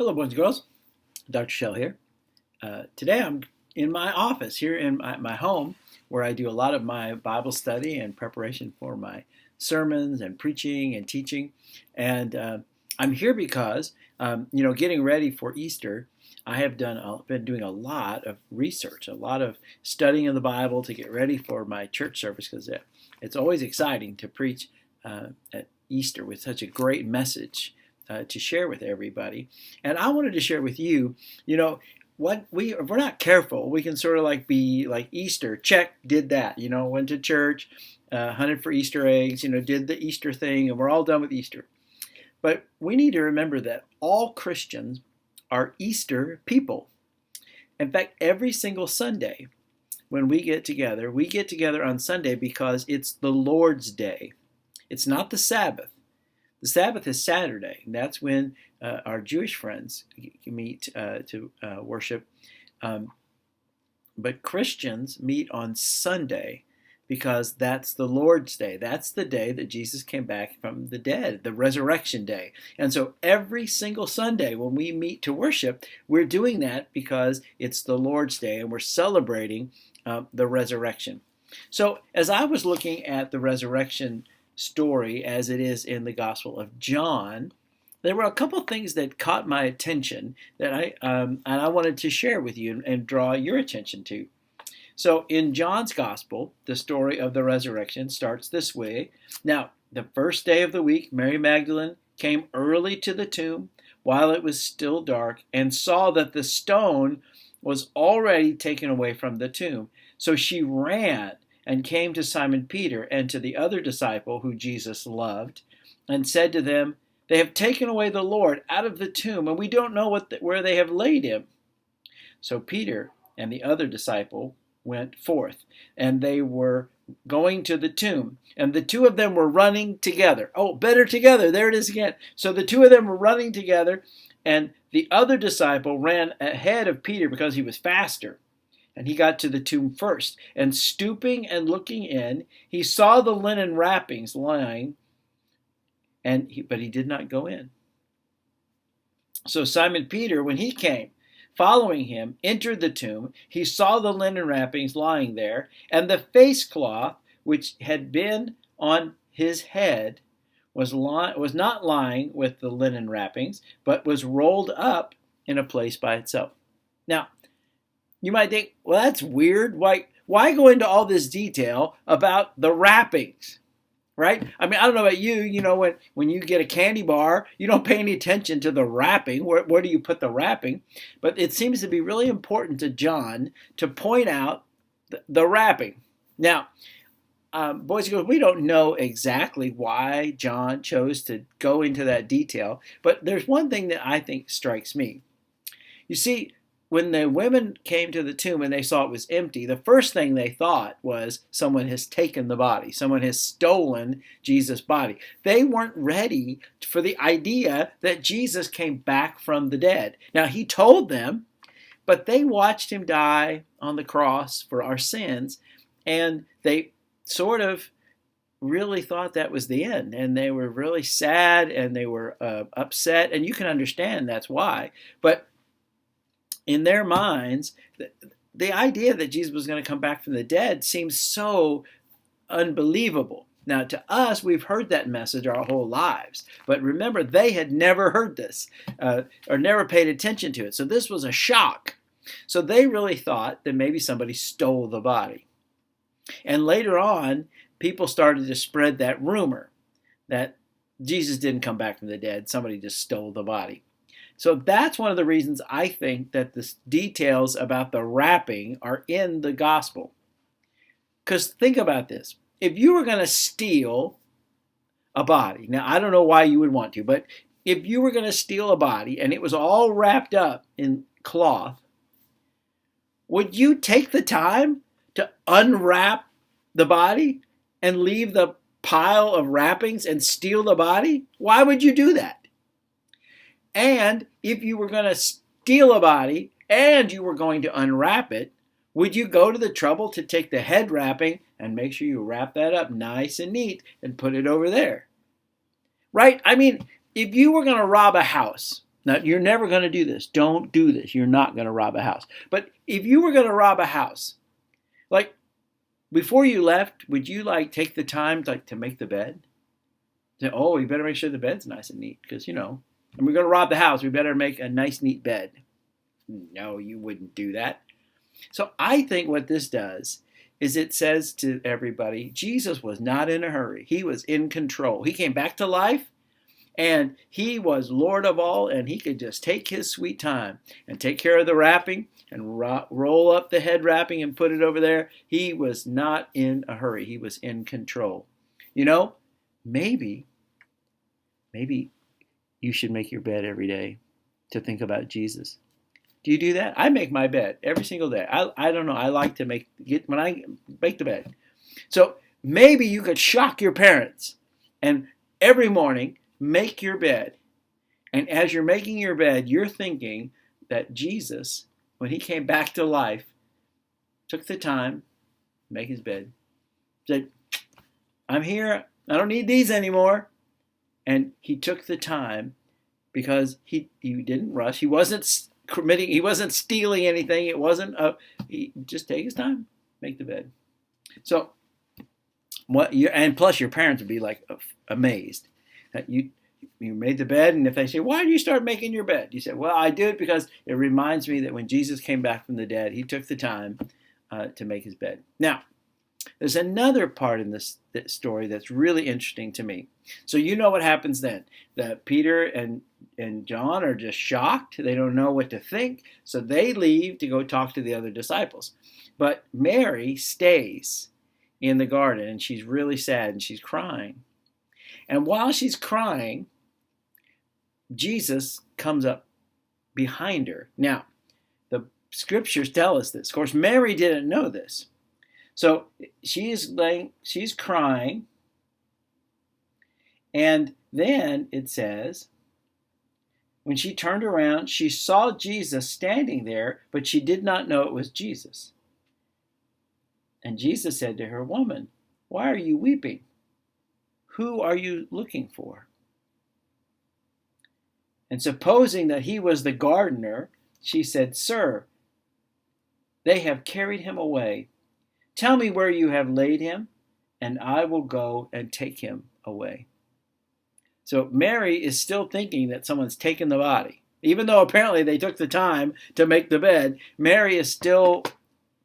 Hello, boys and girls. Dr. Shell here. Today I'm in my office here in my home where I do a lot of my Bible study and preparation for my sermons and preaching and teaching. And I'm here because, getting ready for Easter, I have been doing a lot of research, a lot of studying of the Bible to get ready for my church service because it's always exciting to preach at Easter with such a great message to share with everybody. And I wanted to share with you, what if we're not careful, we can sort of like be like Easter, check, did that, went to church, hunted for Easter eggs, did the Easter thing, and we're all done with Easter. But we need to remember that all Christians are Easter people. In fact, every single Sunday when we get together on Sunday because it's the Lord's Day. It's not the Sabbath. The Sabbath is Saturday. That's when our Jewish friends meet to worship. But Christians meet on Sunday because that's the Lord's Day. That's the day that Jesus came back from the dead, the resurrection day. And so every single Sunday when we meet to worship, we're doing that because it's the Lord's Day and we're celebrating the resurrection. So as I was looking at the resurrection story as it is in the Gospel of John, there were a couple of things that caught my attention that I wanted to share with you and draw your attention to. So in John's Gospel, the story of the resurrection starts this way. Now, the first day of the week, Mary Magdalene came early to the tomb while it was still dark and saw that the stone was already taken away from the tomb. So she ran and came to Simon Peter and to the other disciple who Jesus loved, and said to them, "They have taken away the Lord out of the tomb, and we don't know where they have laid him." So Peter and the other disciple went forth, and they were going to the tomb, and the two of them were running together. Oh, better together. There it is again. So the two of them were running together, and the other disciple ran ahead of Peter because he was faster. And he got to the tomb first, and stooping and looking in, he saw the linen wrappings lying, but he did not go in. So Simon Peter, when he came, following him, entered the tomb. He saw the linen wrappings lying there, and the face cloth which had been on his head was not lying with the linen wrappings, but was rolled up in a place by itself. Now, you might think, well, that's weird. Why go into all this detail about the wrappings, right? I mean, I don't know about you, when you get a candy bar, you don't pay any attention to the wrapping. Where do you put the wrapping? But it seems to be really important to John to point out the wrapping. Now, boys and girls, we don't know exactly why John chose to go into that detail, but there's one thing that I think strikes me. You see, when the women came to the tomb and they saw it was empty, the first thing they thought was someone has taken the body. Someone has stolen Jesus' body. They weren't ready for the idea that Jesus came back from the dead. Now, he told them, but they watched him die on the cross for our sins, and they sort of really thought that was the end, and they were really sad, and they were upset, and you can understand that's why. But in their minds, the idea that Jesus was going to come back from the dead seems so unbelievable. Now, to us, we've heard that message our whole lives. But remember, they had never heard this or never paid attention to it. So this was a shock. So they really thought that maybe somebody stole the body. And later on, people started to spread that rumor that Jesus didn't come back from the dead. Somebody just stole the body. So that's one of the reasons I think that the details about the wrapping are in the gospel. Because think about this. If you were going to steal a body, now I don't know why you would want to, but if you were going to steal a body and it was all wrapped up in cloth, would you take the time to unwrap the body and leave the pile of wrappings and steal the body? Why would you do that? And if you were going to steal a body and you were going to unwrap it, would you go to the trouble to take the head wrapping and make sure you wrap that up nice and neat and put it over there? Right? I mean, if you were going to rob a house Now, you're never going to do this. Don't do this. You're not going to rob a house. But if you were going to rob a house, like before you left, would you like take the time to make the bed? Say, oh, we better make sure the bed's nice and neat because, and we're going to rob the house. We better make a nice, neat bed. No, you wouldn't do that. So I think what this does is it says to everybody, Jesus was not in a hurry. He was in control. He came back to life. And he was Lord of all, and he could just take his sweet time and take care of the wrapping and roll up the head wrapping and put it over there. He was not in a hurry. He was in control. Maybe you should make your bed every day to think about Jesus. Do you do that? I make my bed every single day. I don't know. I like to when I make the bed. So maybe you could shock your parents and every morning make your bed. And as you're making your bed, you're thinking that Jesus, when he came back to life, took the time to make his bed. Said, I'm here. I don't need these anymore. And he took the time because he didn't rush. He wasn't stealing anything. It wasn't he just take his time, make the bed. So and plus your parents would be like amazed that you made the bed, and if they say, why do you start making your bed? You say, well, I do it because it reminds me that when Jesus came back from the dead, he took the time to make his bed. Now, there's another part in this story that's really interesting to me. So you know what happens then. That Peter and John are just shocked. They don't know what to think. So they leave to go talk to the other disciples. But Mary stays in the garden, and she's really sad, and she's crying. And while she's crying, Jesus comes up behind her. Now, the scriptures tell us this. Of course, Mary didn't know this. So she's crying, and then it says, when she turned around, she saw Jesus standing there, but she did not know it was Jesus. And Jesus said to her, woman, why are you weeping? Who are you looking for? And supposing that he was the gardener, she said, sir, they have carried him away. Tell me where you have laid him, and I will go and take him away. So Mary is still thinking that someone's taken the body. Even though apparently they took the time to make the bed, Mary is still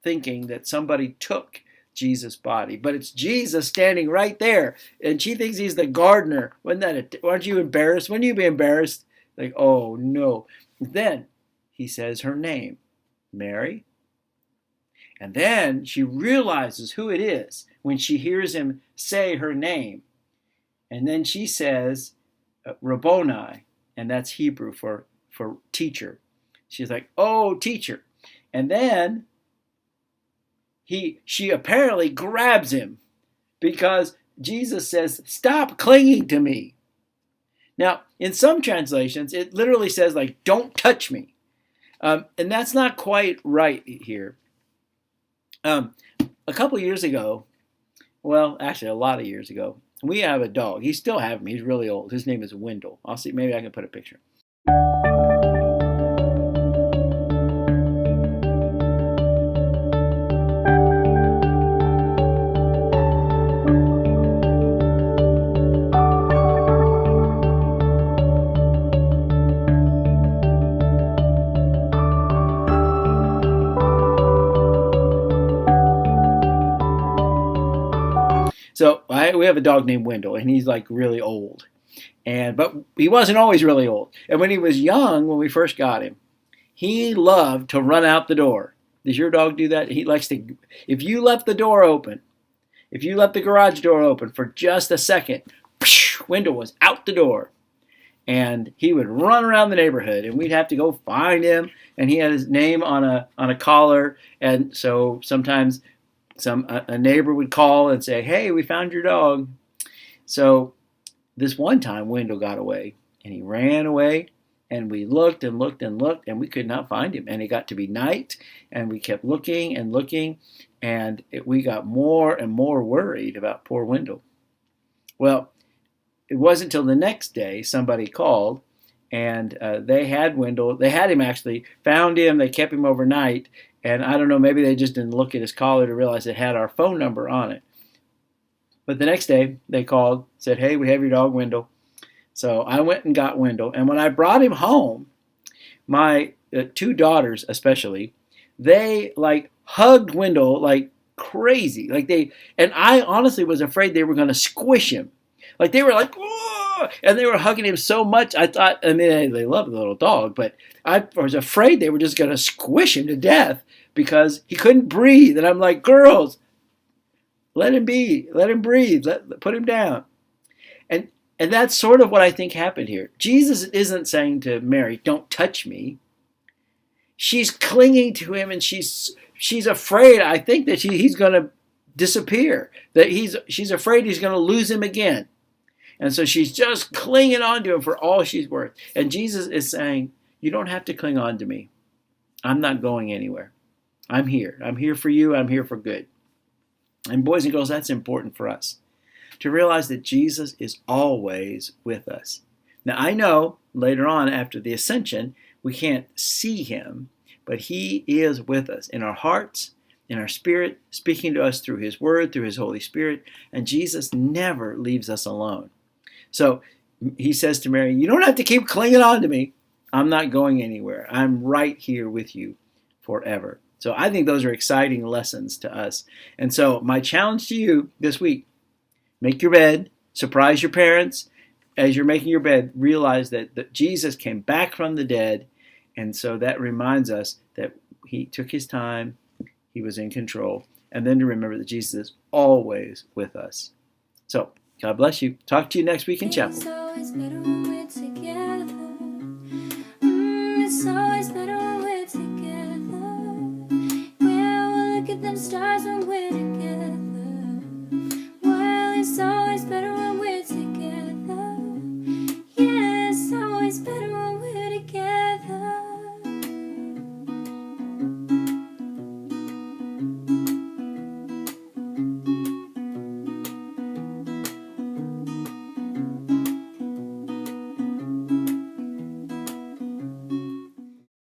thinking that somebody took Jesus' body. But it's Jesus standing right there, and she thinks he's the gardener. Aren't you embarrassed? Wouldn't you be embarrassed? Like, oh no. Then he says her name, Mary. And then she realizes who it is when she hears him say her name. And then she says, Rabboni, and that's Hebrew for teacher. She's like, oh, teacher. And then she apparently grabs him because Jesus says, stop clinging to me. Now, in some translations, it literally says, like, don't touch me. And that's not quite right here. A couple years ago, well, actually a lot of years ago, we have a dog. He still have him. He's really old. His name is Wendell. I'll see. Maybe I can put a picture. So we have a dog named Wendell, and he's like really old. But he wasn't always really old. And when he was young, when we first got him, he loved to run out the door. Does your dog do that? He likes to, if you left the door open, if you left the garage door open for just a second, Wendell was out the door. And he would run around the neighborhood, and we'd have to go find him. And he had his name on a collar. And so sometimes a neighbor would call and say, hey, we found your dog. So this one time, Wendell got away, and he ran away, and we looked and looked and looked, and we could not find him. And it got to be night, and we kept looking and looking, and we got more and more worried about poor Wendell. Well, it wasn't until the next day somebody called And they had Wendell. They had him actually, found him. They kept him overnight. And I don't know, maybe they just didn't look at his collar to realize it had our phone number on it. But the next day they called, said, hey, we have your dog Wendell. So I went and got Wendell. And when I brought him home, my two daughters especially, they like hugged Wendell like crazy. And I honestly was afraid they were going to squish him. Like they were like, whoa! And they were hugging him so much. I thought, I mean, they love the little dog, but I was afraid they were just going to squish him to death because he couldn't breathe. And I'm like, girls, let him be, let him breathe, put him down. And that's sort of what I think happened here. Jesus isn't saying to Mary, don't touch me. She's clinging to him, and she's afraid, I think, that he's going to disappear, that she's afraid he's going to lose him again. And so she's just clinging on to him for all she's worth. And Jesus is saying, you don't have to cling on to me. I'm not going anywhere. I'm here. I'm here for you. I'm here for good. And boys and girls, that's important for us, to realize that Jesus is always with us. Now, I know later on after the ascension, we can't see him, but he is with us in our hearts, in our spirit, speaking to us through his word, through his Holy Spirit, and Jesus never leaves us alone. So he says to Mary, you don't have to keep clinging on to me. I'm not going anywhere. I'm right here with you forever. So I think those are exciting lessons to us. And so my challenge to you this week, make your bed, surprise your parents. As you're making your bed, realize that Jesus came back from the dead. And so that reminds us that he took his time, he was in control. And then to remember that Jesus is always with us. So God bless you. Talk to you next week in chapel. It's always better when we're together. It's always better